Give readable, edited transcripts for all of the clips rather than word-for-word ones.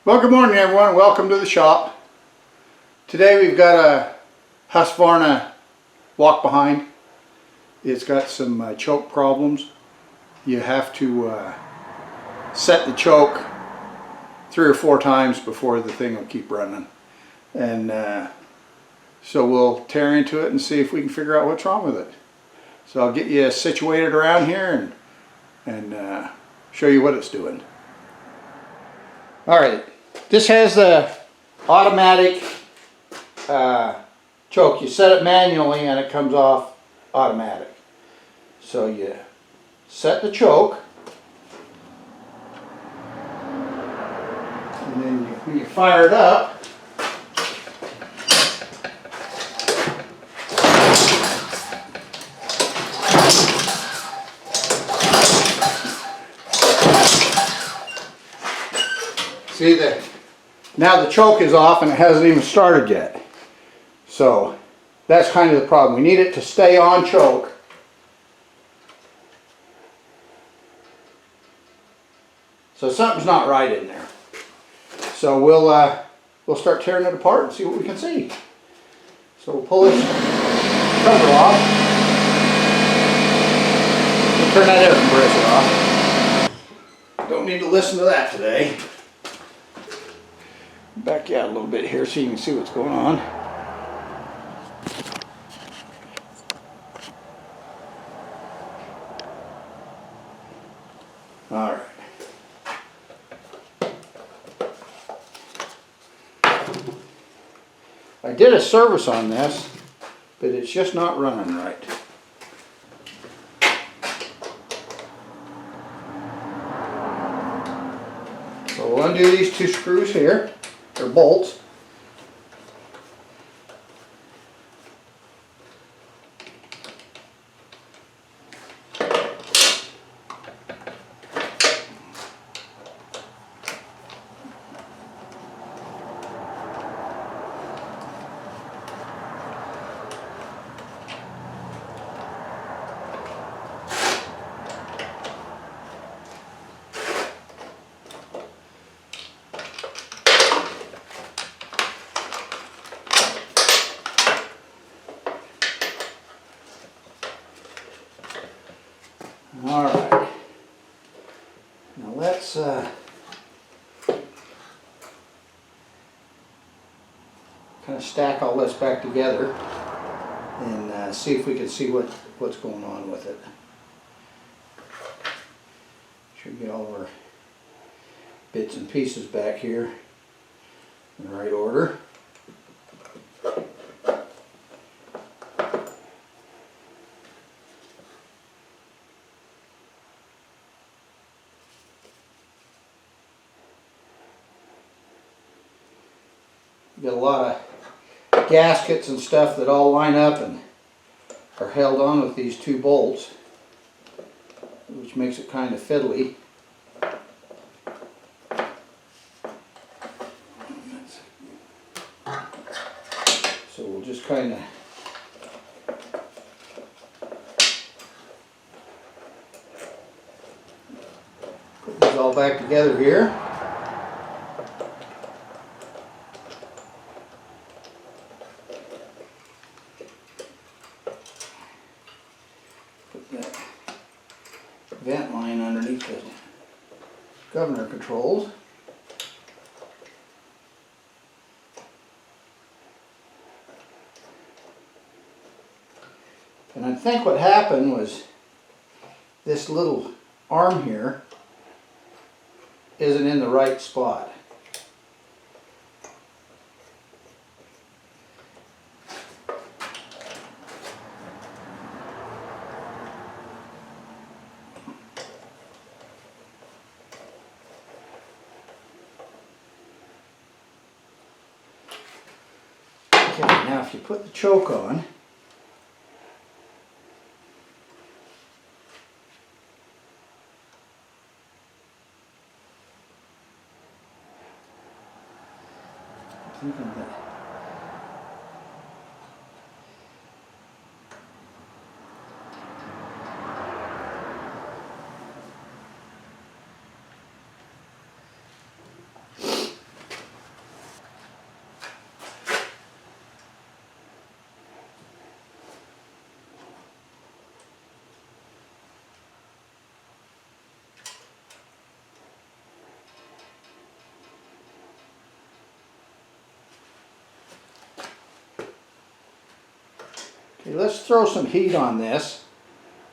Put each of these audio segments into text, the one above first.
Well, good morning everyone. Welcome to the shop. Today we've got a Husqvarna walk behind. It's got some choke problems. You have to set the choke 3 or 4 times before the thing will keep running. And so we'll tear into it and see if we can figure out what's wrong with it. So I'll get you situated around here and show you what it's doing. Alright, this has the automatic choke. You set it manually and it comes off automatic. So you set the choke, and then when you fire it up, see that now the choke is off and it hasn't even started yet. So that's kind of the problem. We need it to stay on choke. So something's not right in there. So we'll start tearing it apart and see what we can see. So we'll pull this cover off. We'll turn that air compressor off. Don't need to listen to that today. Back you out a little bit here so you can see what's going on. All right. I did a service on this, but it's just not running right. So we'll undo these 2 screws here. They're bolts. All right, now let's kind of stack all this back together and see if we can see what's going on with it. Should get all of our bits and pieces back here in the right order. Got a lot of gaskets and stuff that all line up and are held on with these 2 bolts, which makes it kind of fiddly. So we'll just kind of put these all back together here. That vent line underneath the governor controls. And I think what happened was this little arm here isn't in the right spot. Okay, now if you put the choke on, thinking that Okay, let's throw some heat on this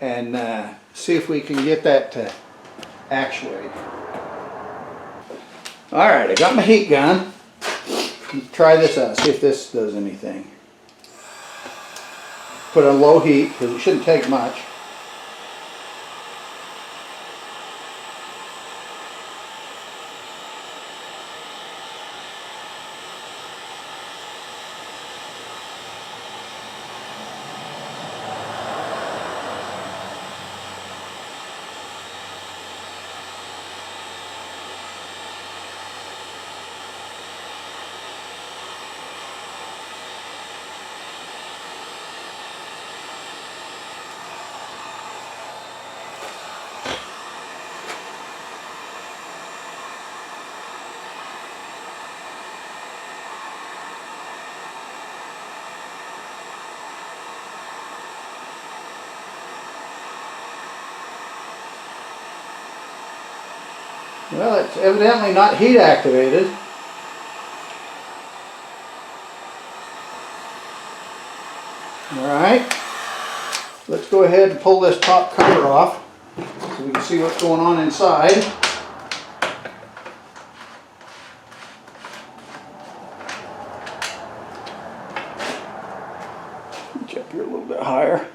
and see if we can get that to actuate. Alright, I got my heat gun. Let's try this out, see if this does anything. Put on low heat because it shouldn't take much. Well, it's evidently not heat activated. Alright, let's go ahead and pull this top cover off so we can see what's going on inside. Get up here a little bit higher.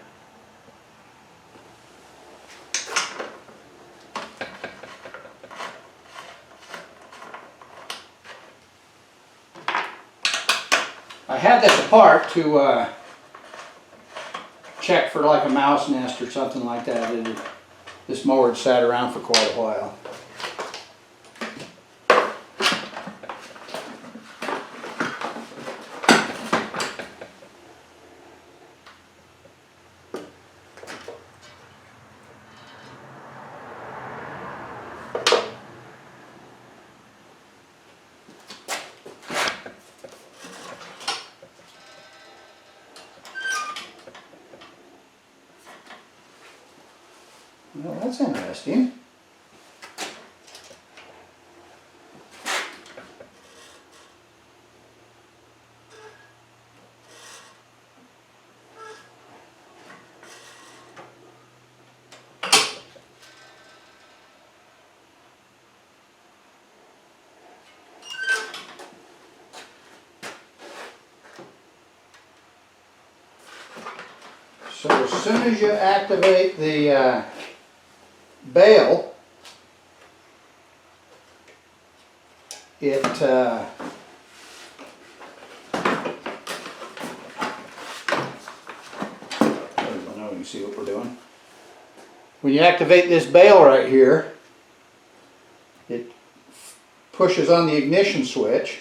I had this apart to check for like a mouse nest or something like that. This mower had sat around for quite a while. Well, that's interesting. So as soon as you activate the bail, it I don't know, you can see what we're doing. When you activate this bail right here, it pushes on the ignition switch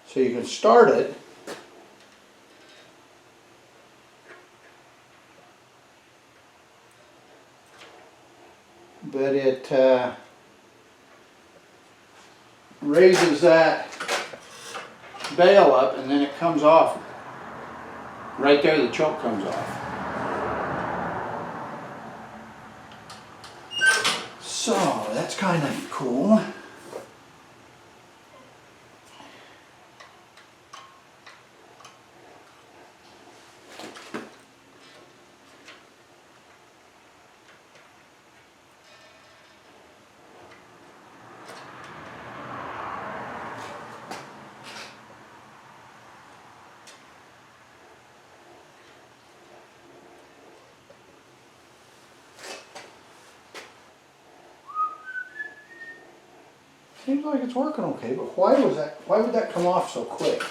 so you can start it. But it raises that bail up and then it comes off. Right there the choke comes off. So that's kind of cool. Seems like it's working okay, but why would that come off so quick?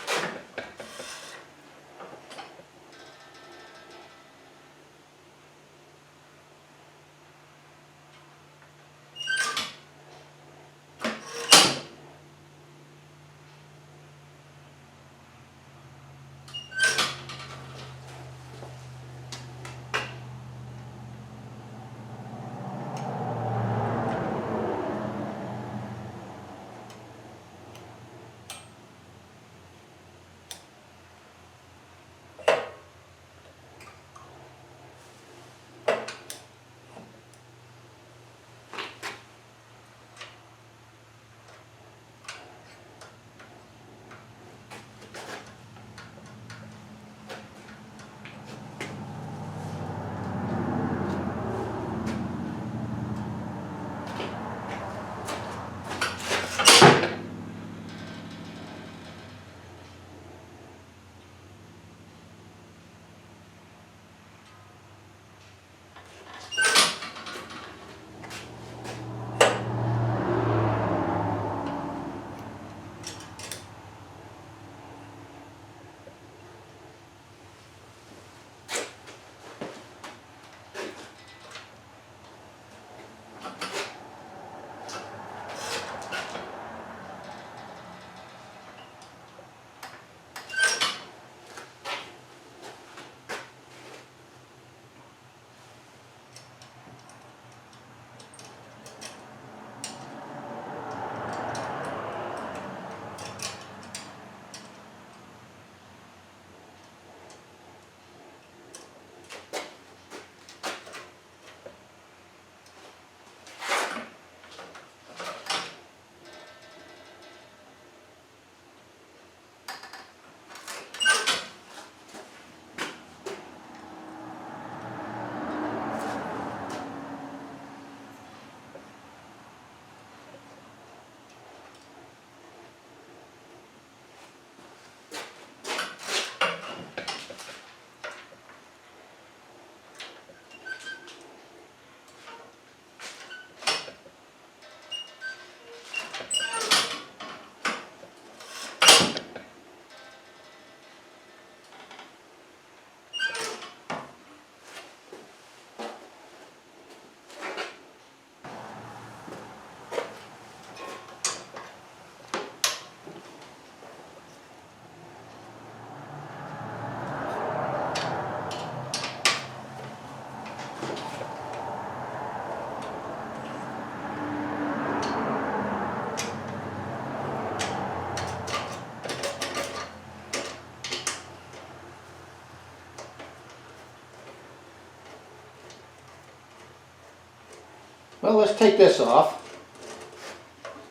Well, let's take this off.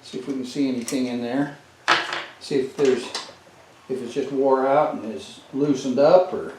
See if we can see anything in there. See if it's just wore out and is loosened up, or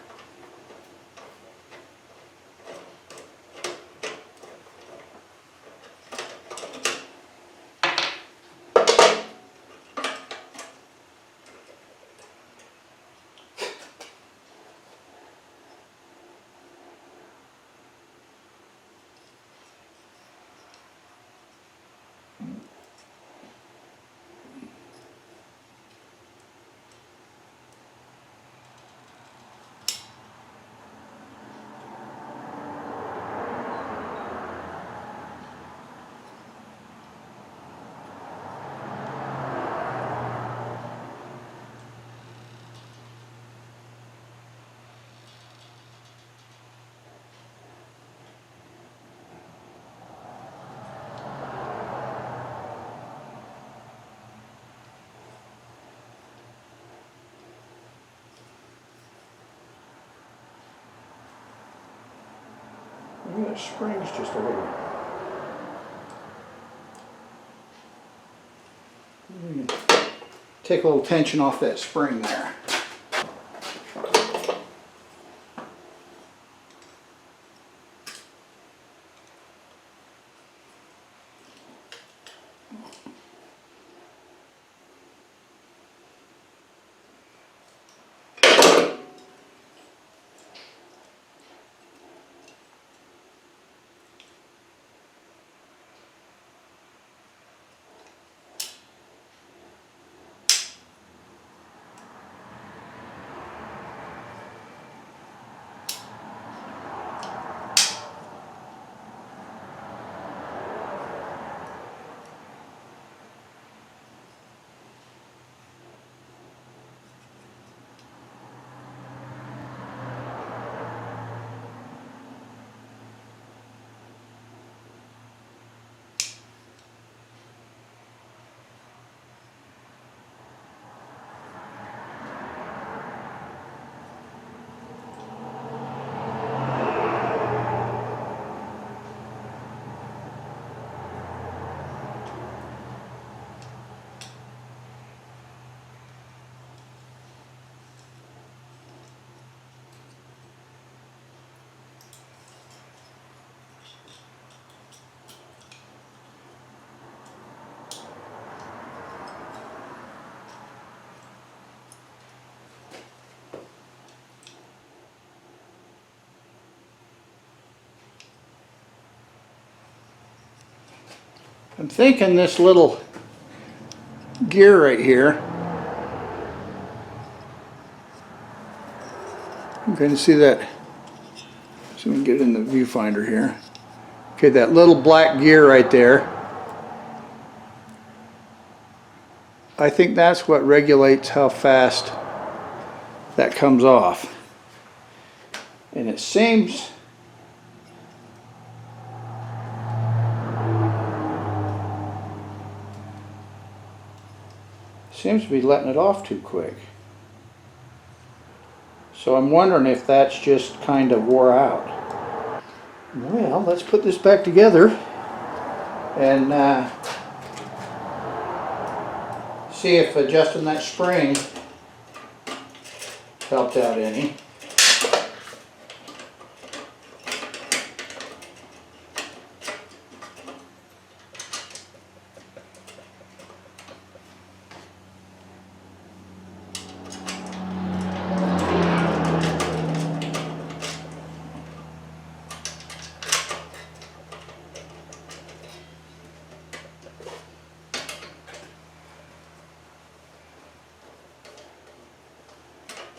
maybe that spring's just a little. Take a little tension off that spring there. I'm thinking this little gear right here, you can see that, so we can get it in the viewfinder here. Okay, that little black gear right there, I think that's what regulates how fast that comes off. And it seems to be letting it off too quick. So I'm wondering if that's just kind of wore out. Well, let's put this back together and see if adjusting that spring helped out any.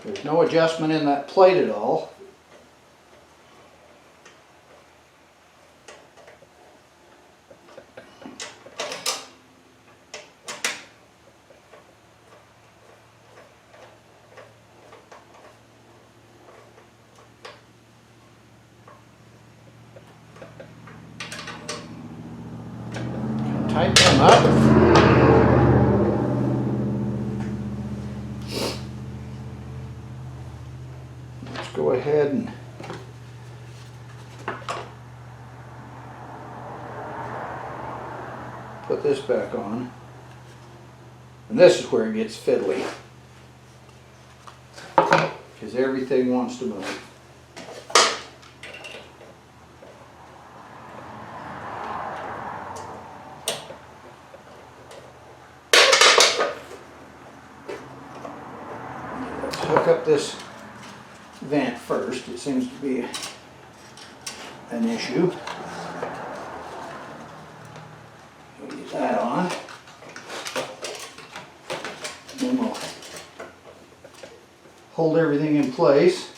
There's no adjustment in that plate at all. Tighten them up. Go ahead and put this back on. And this is where it gets fiddly, because everything wants to move. Let's hook up this vent first. It seems to be an issue. We'll get that on. Then we'll hold everything in place.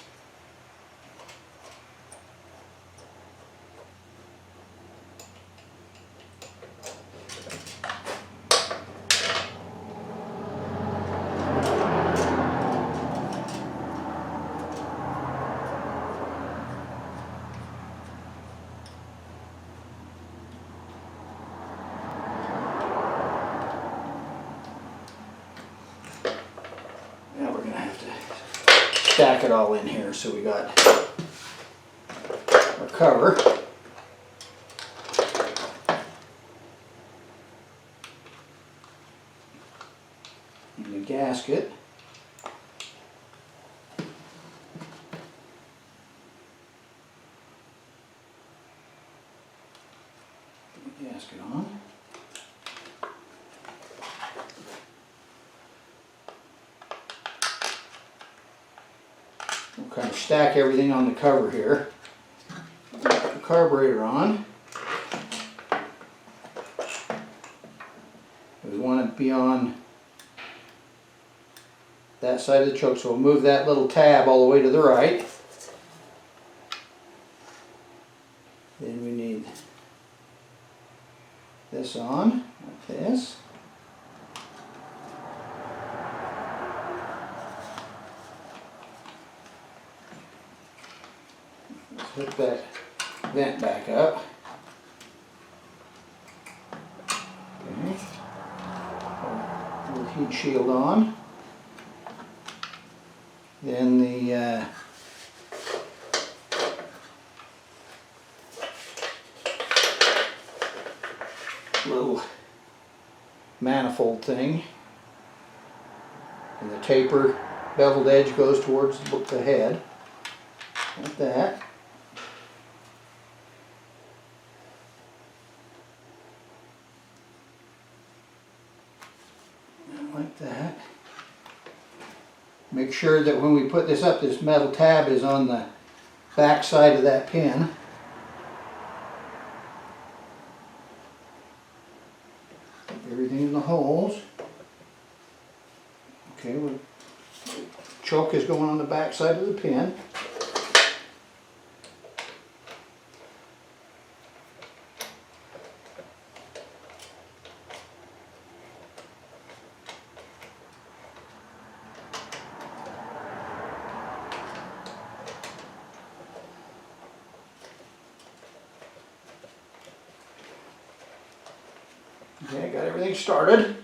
Stack it all in here, so we got our cover. And the gasket. Put the gasket on. We'll kind of stack everything on the cover here. Put the carburetor on. We want it to be on that side of the choke, so we'll move that little tab all the way to the right. Then we need this on, like this. Let's hook that vent back up. Okay. Little heat shield on. Then the little manifold thing, and the taper beveled edge goes towards the head, like that. And like that. Make sure that when we put this up, this metal tab is on the back side of that pin. Put everything in the holes. Okay, well, choke is going on the back side of the pin. Okay, got everything started.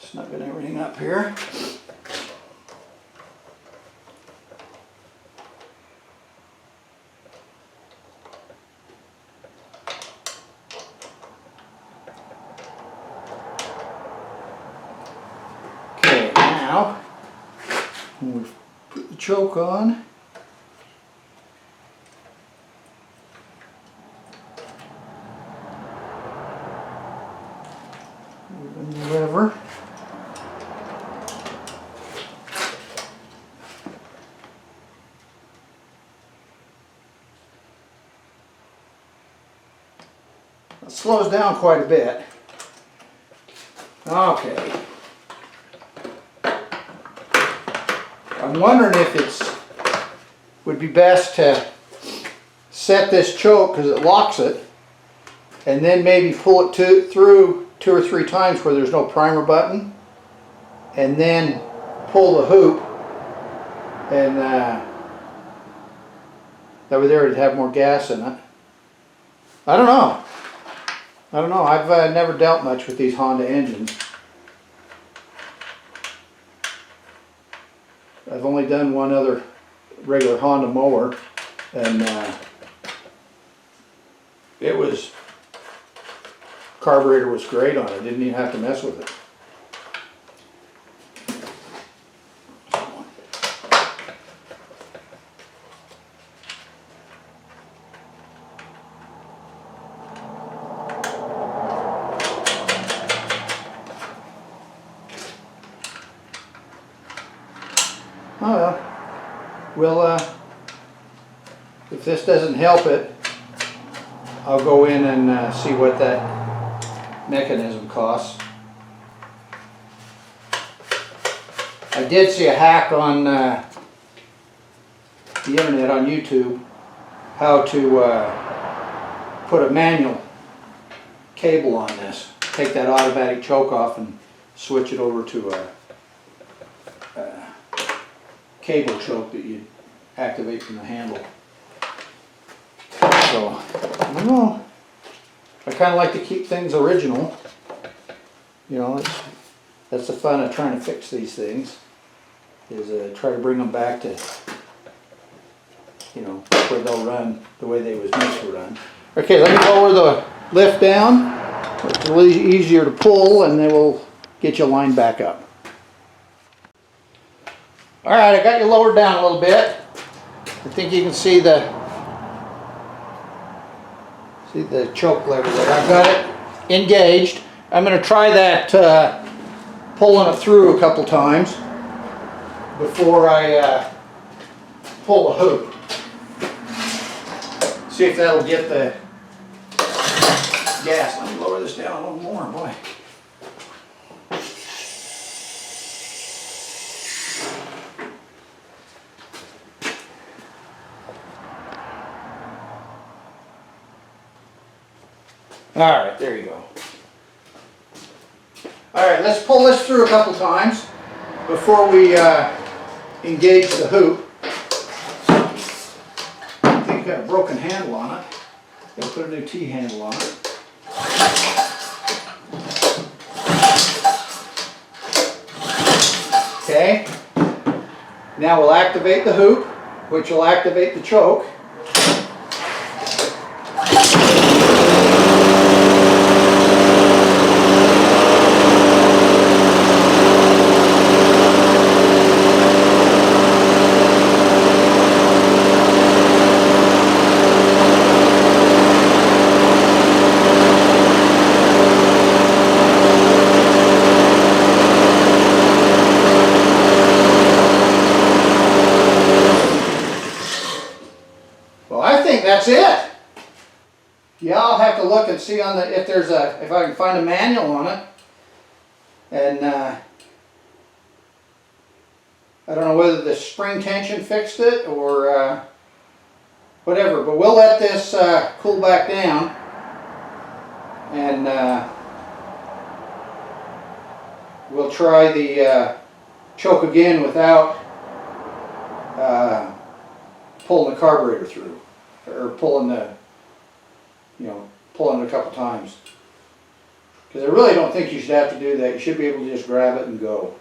Snugging everything up here. Okay, now when we put the choke on, the lever. It slows down quite a bit. Okay. I'm wondering if would be best to set this choke, because it locks it, and then maybe pull it through 2 or 3 times where there's no primer button, and then pull the hoop, and that way there it'd have more gas in it. I don't know. I've never dealt much with these Honda engines. I've only done one other regular Honda Mower. And it was, carburetor was great on it, didn't even have to mess with it. Oh well, if this doesn't help it, I'll go in and see what that mechanism costs. I did see a hack on the internet, on YouTube, how to put a manual cable on this. Take that automatic choke off and switch it over to a cable choke that you activate from the handle. So, I don't know. I kind of like to keep things original. You know, that's the fun of trying to fix these things, is try to bring them back to, you know, where they'll run the way they was meant to run. Okay, let me lower the lift down. It's a little easier to pull, and then we'll get you lined back up. Alright, I got you lowered down a little bit. I think you can see the choke lever there. I've got it engaged. I'm going to try that pulling it through a couple times before I pull the hoop. See if that'll get the gas. Let me lower this down a little more, boy. Alright, there you go. Alright, let's pull this through a couple times before we engage the hoop. I think I got a broken handle on it. Gotta put a new T-handle on it. Okay. Now we'll activate the hoop, which will activate the choke. That's it. Yeah, I'll have to look and see on the if I can find a manual on it, and I don't know whether the spring tension fixed it or whatever. But we'll let this cool back down, and we'll try the choke again without pulling the carburetor through. Or pulling pulling it a couple times. Because I really don't think you should have to do that. You should be able to just grab it and go.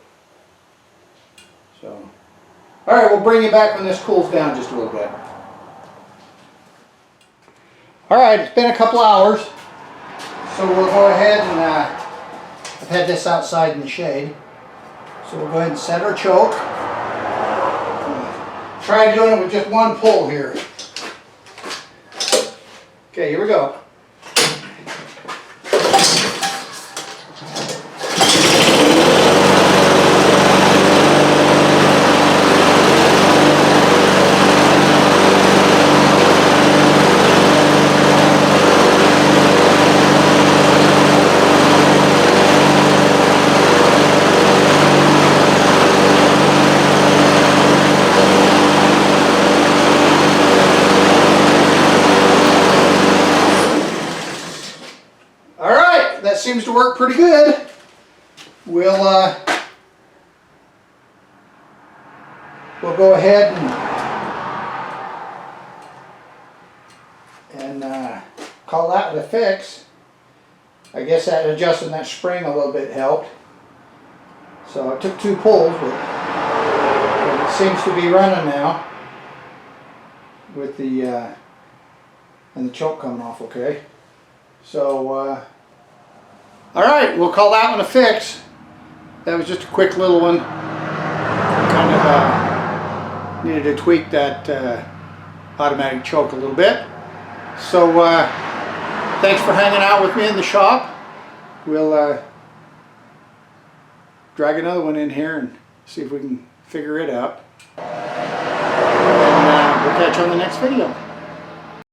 So, alright, we'll bring you back when this cools down just a little bit. Alright, it's been a couple hours. So we'll go ahead and, I've had this outside in the shade. So we'll go ahead and set our choke. Try doing it with just one pull here. Okay, here we go. That seems to work pretty good. We'll go ahead and call that a fix. I guess that adjusting that spring a little bit helped. So it took 2 pulls, but it seems to be running now. with the and the choke coming off okay. So all right, we'll call that one a fix. That was just a quick little one. Kind of needed to tweak that automatic choke a little bit. So thanks for hanging out with me in the shop. We'll drag another one in here and see if we can figure it out. And we'll catch you on the next video.